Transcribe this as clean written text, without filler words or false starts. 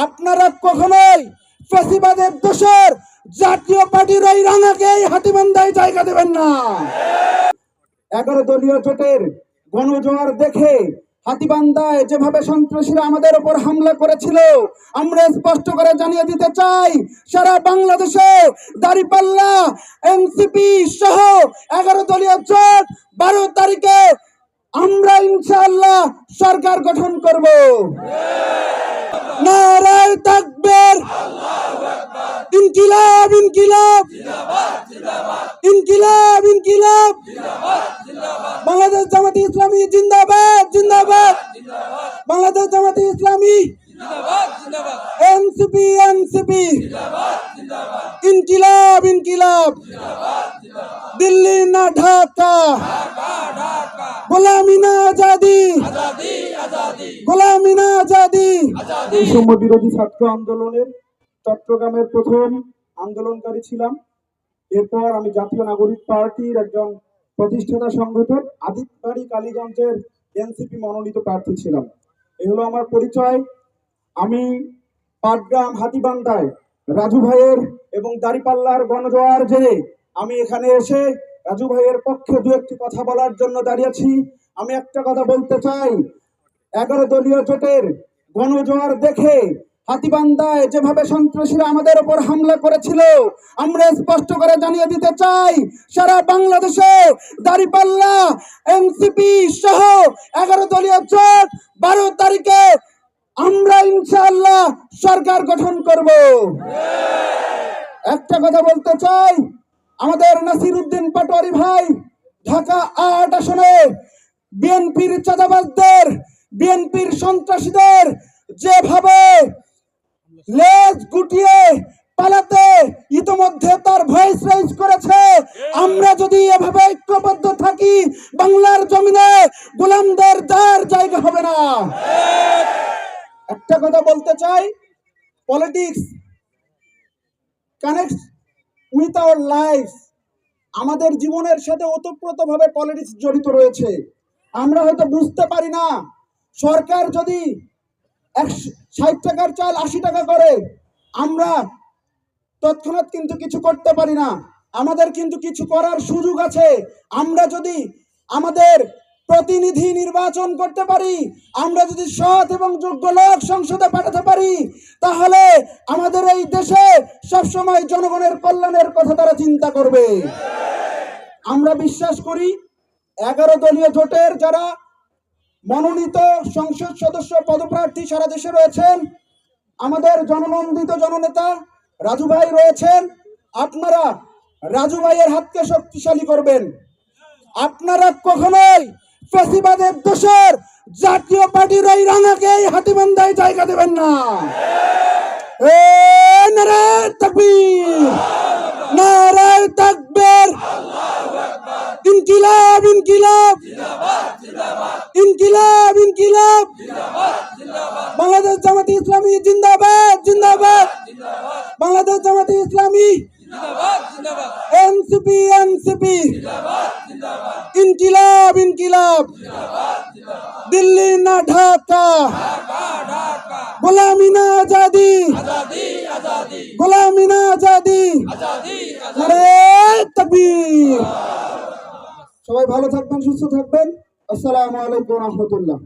আপনারা কখনোই ফ্যাসিবাদের দোষর জাতীয় পার্টির ওই রাঙাকে হাতিবান্ধায় জায়গা দেবেন না। 11 দলীয় জোটের গণজোয়ার দেখে হাতিবান্ধায় যেভাবে সন্ত্রাসীরা আমাদের উপর হামলা করেছিল, আমরা স্পষ্ট করে জানিয়ে দিতে চাই, সারা বাংলাদেশে দাঁড়িপাল্লা, এনসিপি সহ 11 দলীয় জোট 12 তারিখে আমরা ইনশাআল্লাহ সরকার গঠন করব। নারায়ে তাকবীর, ইনকিলাব ইনকিলাব, ইনকিলাব ইনকিলাব, বাংলাদেশ জামাতে ইসলামী জিন্দাবাদ জিন্দাবাদ, বাংলাদেশ জামাতে ইসলামী এনসিপি এনসিপি, ইনকিলাব ইনকিলাব, দিল্লি না ঢাকা, গোলামি না আজাদি, গোলামি না আজাদি। বৈষম্য বিরোধী ছাত্র আন্দোলনের চট্টগ্রামের প্রথম আন্দোলনকারী ছিলাম। এরপর আমি জাতীয় নাগরিক পার্টির একজন প্রতিষ্ঠাতা সংগঠক আদিতবাড়ি কালীগঞ্জের এনসিপি মনোনীত প্রার্থী ছিলাম। এই হলো আমার পরিচয়। আমি পাটগ্রাম হাতিবান্ধায় রাজু ভাইয়ের এবং দাঁড়িপাল্লার গণজোয়ার জেনে আমি এখানে এসে রাজু ভাইয়ের পক্ষে দু একটি কথা বলার জন্য দাঁড়িয়েছি। আমি একটা কথা বলতে চাই, 11 দলীয় জোটের গণজোয়ার দেখে হাতিবান্ধায় যেভাবে সন্ত্রাসীরা আমাদের উপর হামলা করেছিল, আমরা স্পষ্ট করে জানিয়ে দিতে চাই, সারা বাংলাদেশে দাঁড়িপাল্লা, এনসিপি সহ 11 দলীয় জোট 12 তারিখে আমরা ইনশাআল্লাহ সরকার গঠন করব। একটা কথা বলতে চাই, আমাদের নাসিরউদ্দিন পাটোয়ারি ভাই ঢাকা 8 আসনে বিএনপির চাঁদাবাজদের, বিএনপির সন্ত্রাসীদের যেভাবে লেজ গুটিয়ে পালাতে ইতোমধ্যে তার ভয়েস রেজ করেছে, আমরা যদি এভাবে ঐক্যবদ্ধ থাকি, বাংলার জমিনে গোলামদের যার জায়গা হবে না। একটা কথা বলতে চাই, politics connects with our life. আমাদের জীবনের সাথে ওতপ্রোতভাবে পলিটিক্স জড়িত রয়েছে। আমরা হয়তো বুঝতে পারি না, সরকার যদি 60 টাকার চাল 80 টাকা করে, আমরা তৎক্ষণাৎ কিন্তু কিছু করতে পারি না। আমাদের কিন্তু কিছু করার সুযোগ আছে। আমরা যদি আমাদের প্রতিনিধি নির্বাচন করতে পারি, আমরা যদি সৎ এবং যোগ্য লোক সংসদে পাঠাতে পারি, তাহলে আমাদের এই দেশে সবসময় জনগণের কল্যাণের কথা তারা চিন্তা করবে। আমরা বিশ্বাস করি 11 দলীয় জোটের যারা মনোনীত সংসদ সদস্য পদপ্রার্থী সারা দেশে রয়েছেন, আমাদের জননন্দিত জননেতা রাজু ভাই রয়েছেন, আপনারা রাজু ভাইয়ের হাতকে শক্তিশালী করবেন। আপনারা কখনোই ফ্যাসিবাদের দোষর জাতীয় পার্টির ওই রাঙাকে হাতিবান্ধায় জায়গা দেবেন না। নারায়ে তাকবীর, নারায়ে তাকবীর, ইনকিলাব ইনকিলাব, ইনকিলাব ইনকিলাব, বাংলাদেশ জামাতে ইসলামী জিন্দাবাদ জিন্দাবাদ, বাংলাদেশ জামাতে ইসলামী এনসিপি এনসিপি, ইনকিলাব ইনকিলাব, দিল্লি না ঢাকা, গোলামি না আজাদি, গোলামি না আজাদি। নারায়ে তাকবীর। সবাই ভালো থাকবেন, সুস্থ থাকবেন। আসসালামু আলাইকুম ওয়া রাহমাতুল্লাহ।